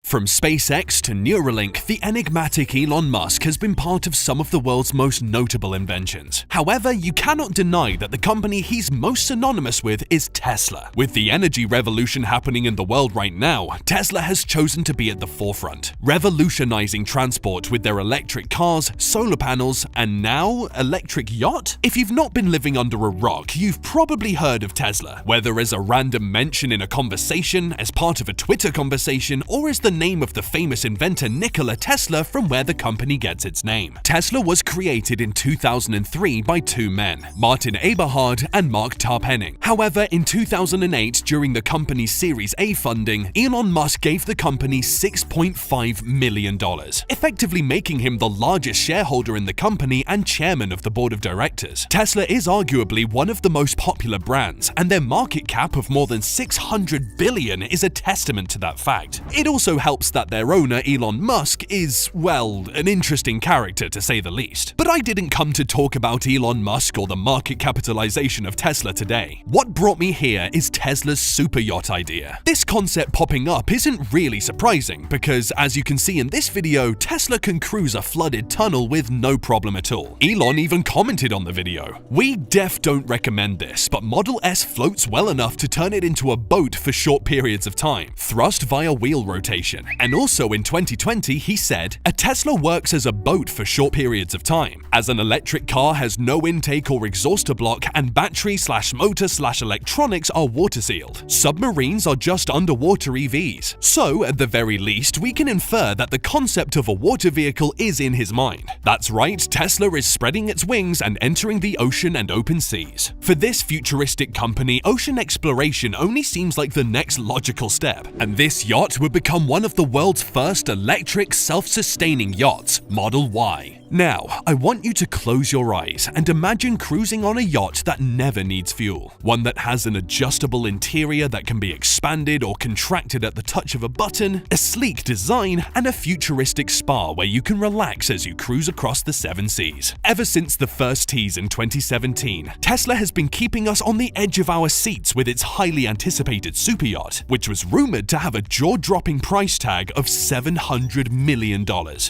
From SpaceX to Neuralink, the enigmatic Elon Musk has been part of some of the world's most notable inventions. However, you cannot deny that the company he's most synonymous with is Tesla. With the energy revolution happening in the world right now, Tesla has chosen to be at the forefront, revolutionizing transport with their electric cars, solar panels, and now electric yacht? If you've not been living under a rock, you've probably heard of Tesla, whether as a random mention in a conversation, as part of a Twitter conversation, or as the name of the famous inventor Nikola Tesla, from where the company gets its name. Tesla was created in 2003 by two men, Martin Eberhard and Mark Tarpenning. However, in 2008, during the company's Series A funding, Elon Musk gave the company $6.5 million, effectively making him the largest shareholder in the company and chairman of the board of directors. Tesla is arguably one of the most popular brands, and their market cap of more than $600 billion is a testament to that fact. It also helps that their owner, Elon Musk, is, well, an interesting character to say the least. But I didn't come to talk about Elon Musk or the market capitalization of Tesla today. What brought me here is Tesla's super yacht idea. This concept popping up isn't really surprising because, as you can see in this video, Tesla can cruise a flooded tunnel with no problem at all. Elon even commented on the video. "We don't recommend this, but Model S floats well enough to turn it into a boat for short periods of time, thrust via wheel rotation." And also in 2020, he said, "A Tesla works as a boat for short periods of time, as an electric car has no intake or exhauster block, and battery/motor/electronics are water sealed. Submarines are just underwater EVs." So, at the very least, we can infer that the concept of a water vehicle is in his mind. That's right, Tesla is spreading its wings and entering the ocean and open seas. For this futuristic company, ocean exploration only seems like the next logical step, and this yacht would become one of the world's first electric, self-sustaining yachts, Model Y. Now, I want you to close your eyes and imagine cruising on a yacht that never needs fuel. One that has an adjustable interior that can be expanded or contracted at the touch of a button, a sleek design, and a futuristic spa where you can relax as you cruise across the seven seas. Ever since the first tease in 2017, Tesla has been keeping us on the edge of our seats with its highly anticipated super yacht, which was rumored to have a jaw-dropping price tag of $700 million.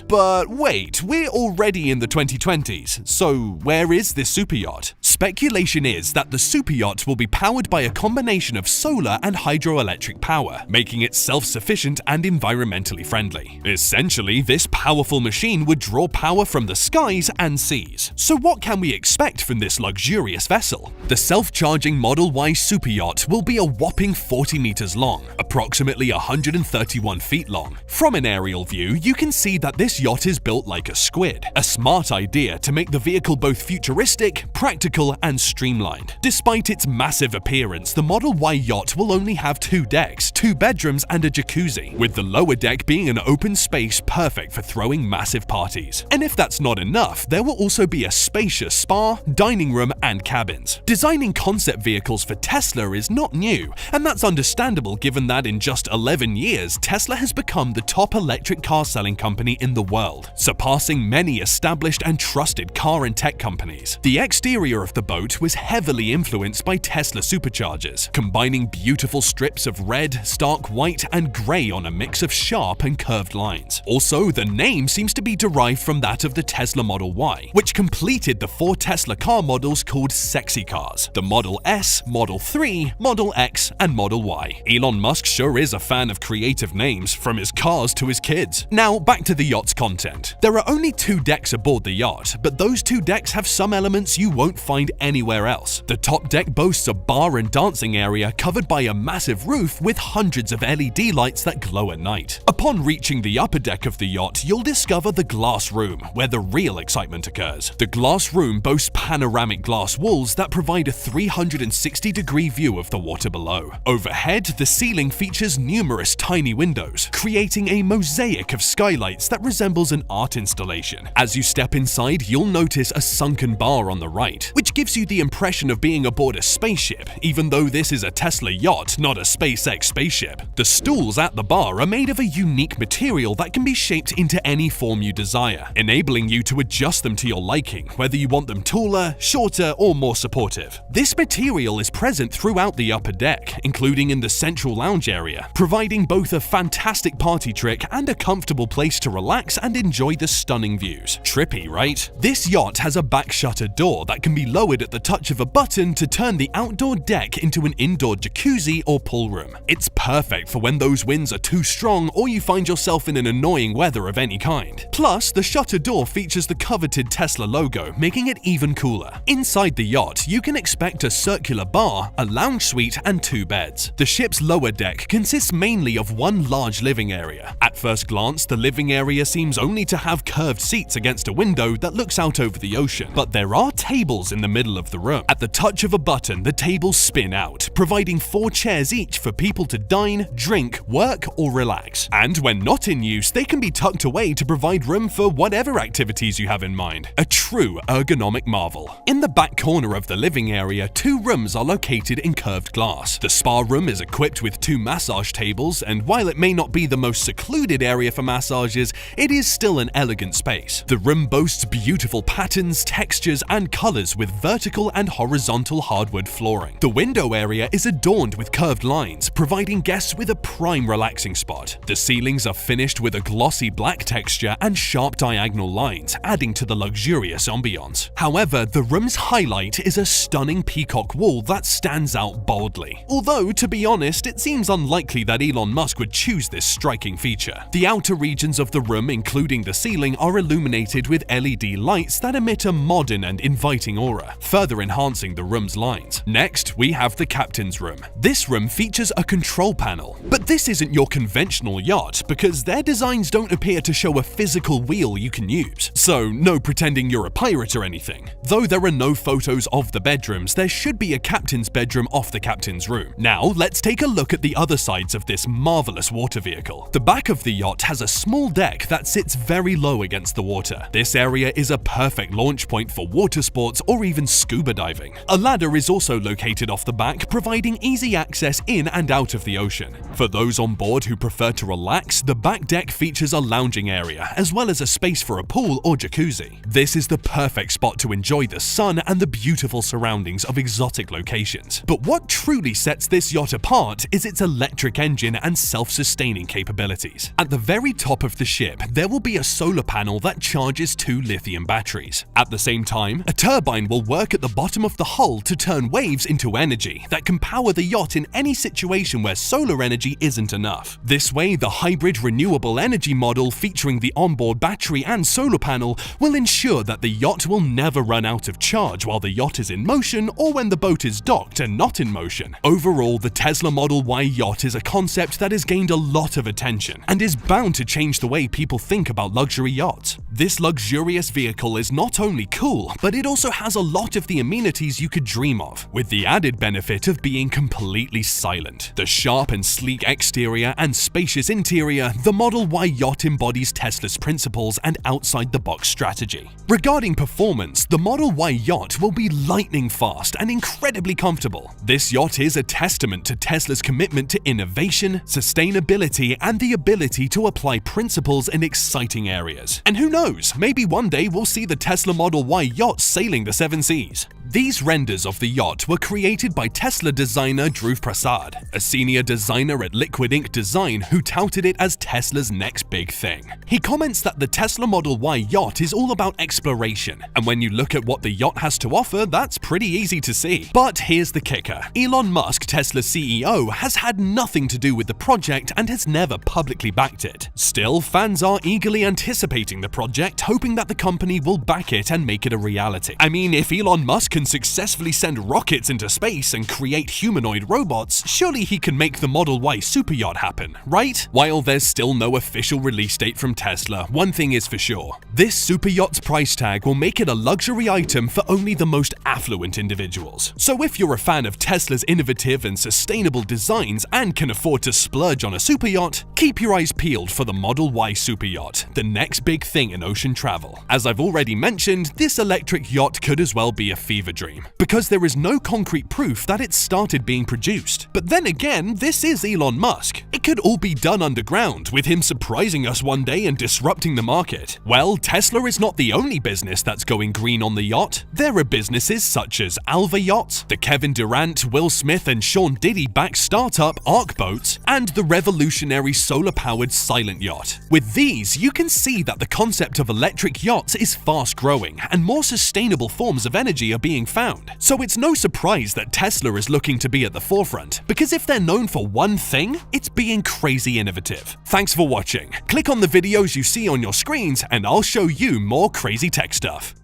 But wait, we're already in the 2020s, so where is this super yacht? Speculation is that the super yacht will be powered by a combination of solar and hydroelectric power, making it self-sufficient and environmentally friendly. Essentially, this powerful machine would draw power from the skies and seas. So what can we expect from this luxurious vessel? The self-charging Model Y super yacht will be a whopping 40 meters long, approximately 131 feet long. From an aerial view, you can see that this yacht is built like a squid. A smart idea to make the vehicle both futuristic, practical, and streamlined. Despite its massive appearance, the Model Y yacht will only have 2 decks, 2 bedrooms, and a jacuzzi, with the lower deck being an open space perfect for throwing massive parties. And if that's not enough, there will also be a spacious spa, dining room, and cabins. Designing concept vehicles for Tesla is not new, and that's understandable given that in just 11 years, Tesla has become the top electric car selling company in the world, surpassing many established and trusted car and tech companies. The exterior of the boat was heavily influenced by Tesla superchargers, combining beautiful strips of red, stark white, and grey on a mix of sharp and curved lines. Also, the name seems to be derived from that of the Tesla Model Y, which completed the 4 Tesla car models called sexy cars: the Model S, Model 3, Model X, and Model Y. Elon Musk sure is a fan of creative names, from his cars to his kids. Now, back to the yacht's content. There are only 2 decks aboard the yacht, but those 2 decks have some elements you won't find anywhere else. The top deck boasts a bar and dancing area covered by a massive roof with hundreds of LED lights that glow at night. Upon reaching the upper deck of the yacht, you'll discover the glass room, where the real excitement occurs. The glass room boasts panoramic glass walls that provide a 360-degree view of the water below. Overhead, the ceiling features numerous tiny windows, creating a mosaic of skylights that resembles an art installation. As you step inside, you'll notice a sunken bar on the right, which gives you the impression of being aboard a spaceship, even though this is a Tesla yacht, not a SpaceX spaceship. The stools at the bar are made of a unique material that can be shaped into any form you desire, enabling you to adjust them to your liking, whether you want them taller, shorter, or more supportive. This material is present throughout the upper deck, including in the central lounge area, providing both a fantastic party trick and a comfortable place to relax and enjoy the stunning views. Trippy, right? This yacht has a back shutter door that can be lowered at the touch of a button to turn the outdoor deck into an indoor jacuzzi or pool room. It's perfect for when those winds are too strong or you find yourself in an annoying weather of any kind. Plus, the shutter door features the coveted Tesla logo, making it even cooler. Inside the yacht, you can expect a circular bar, a lounge suite, and 2 beds. The ship's lower deck consists mainly of one large living area. At first glance, the living area seems only to have curved seats against a window that looks out over the ocean, but there are tables in the middle of the room. At the touch of a button, the tables spin out, providing 4 chairs each for people to dine, drink, work, or relax. And when not in use, they can be tucked away to provide room for whatever activities you have in mind. A true ergonomic marvel. In the back corner of the living area, 2 rooms are located in curved glass. The spa room is equipped with 2 massage tables, and while it may not be the most secluded area for massages, it is still an elegant space. The room boasts beautiful patterns, textures, and colors with vertical and horizontal hardwood flooring. The window area is adorned with curved lines, providing guests with a prime relaxing spot. The ceilings are finished with a glossy black texture and sharp diagonal lines, adding to the luxurious ambiance. However, the room's highlight is a stunning peacock wall that stands out boldly. Although, to be honest, it seems unlikely that Elon Musk would choose this striking feature. The outer regions of the room, including the ceiling, are illuminated with LED lights that emit a modern and inviting aura, further enhancing the room's lines. Next, we have the captain's room. This room features a control panel. But this isn't your conventional yacht, because their designs don't appear to show a physical wheel you can use. So, no pretending you're a pirate or anything. Though there are no photos of the bedrooms, there should be a captain's bedroom off the captain's room. Now, let's take a look at the other sides of this marvelous water vehicle. The back of the yacht has a small deck that sits very low against the water. This area is a perfect launch point for water sports or even scuba diving. A ladder is also located off the back, providing easy access in and out of the ocean. For those on board who prefer to relax, the back deck features a lounging area, as well as a space for a pool or jacuzzi. This is the perfect spot to enjoy the sun and the beautiful surroundings of exotic locations. But what truly sets this yacht apart is its electric engine and self-sustaining capabilities. At the very top of the ship, there will be a solar panel that charges 2 lithium batteries. At the same time, a turbine will work at the bottom of the hull to turn waves into energy that can power the yacht in any situation where solar energy isn't enough. This way, the hybrid renewable energy model featuring the onboard battery and solar panel will ensure that the yacht will never run out of charge while the yacht is in motion or when the boat is docked and not in motion. Overall, the Tesla Model Y yacht is a concept that has gained a lot of attention and is bound to change the way people think about luxury yachts. This luxurious vehicle is not only cool, but it also has a lot of the amenities you could dream of, with the added benefit of being completely silent. The sharp and sleek exterior and spacious interior, the Model Y yacht embodies Tesla's principles and outside-the-box strategy. Regarding performance, the Model Y yacht will be lightning fast and incredibly comfortable. This yacht is a testament to Tesla's commitment to innovation, sustainability, and the ability to apply principles in exciting areas. And who knows, maybe one day we'll see the Tesla Model Y yacht sailing the 7 seas. These renders of the yacht were created by Tesla designer Dhruv Prasad, a senior designer at Liquid Ink Design who touted it as Tesla's next big thing. He comments that the Tesla Model Y yacht is all about exploration, and when you look at what the yacht has to offer, that's pretty easy to see. But here's the kicker. Elon Musk, Tesla's CEO, has had nothing to do with the project and has never publicly backed it. Still, fans are eagerly anticipating the project, hoping that the company will back it and make it a reality. I mean, if Elon Musk can successfully send rockets into space and create humanoid robots, surely he can make the Model Y super yacht happen, right? While there's still no official release date from Tesla, one thing is for sure. This super yacht's price tag will make it a luxury item for only the most affluent individuals. So if you're a fan of Tesla's innovative and sustainable designs and can afford to splurge on a super yacht, keep your eyes peeled for the Model Y super yacht, the next big thing in ocean travel. As I've already mentioned, this electric yacht could as well be a fever dream, because there is no concrete proof that it started being produced. But then again, this is Elon Musk. It could all be done underground, with him surprising us one day and disrupting the market. Well, Tesla is not the only business that's going green on the yacht. There are businesses such as Alva Yacht, the Kevin Durant, Will Smith and Sean Diddy-backed startup Arc Boat, and the revolutionary solar-powered Silent Yacht. With these, you can see that the concept of electric yachts is fast growing and more sustainable forms of energy are being found. So it's no surprise that Tesla is looking to be at the forefront, because if they're known for one thing, it's being crazy innovative. Thanks for watching. Click on the videos you see on your screens and I'll show you more crazy tech stuff.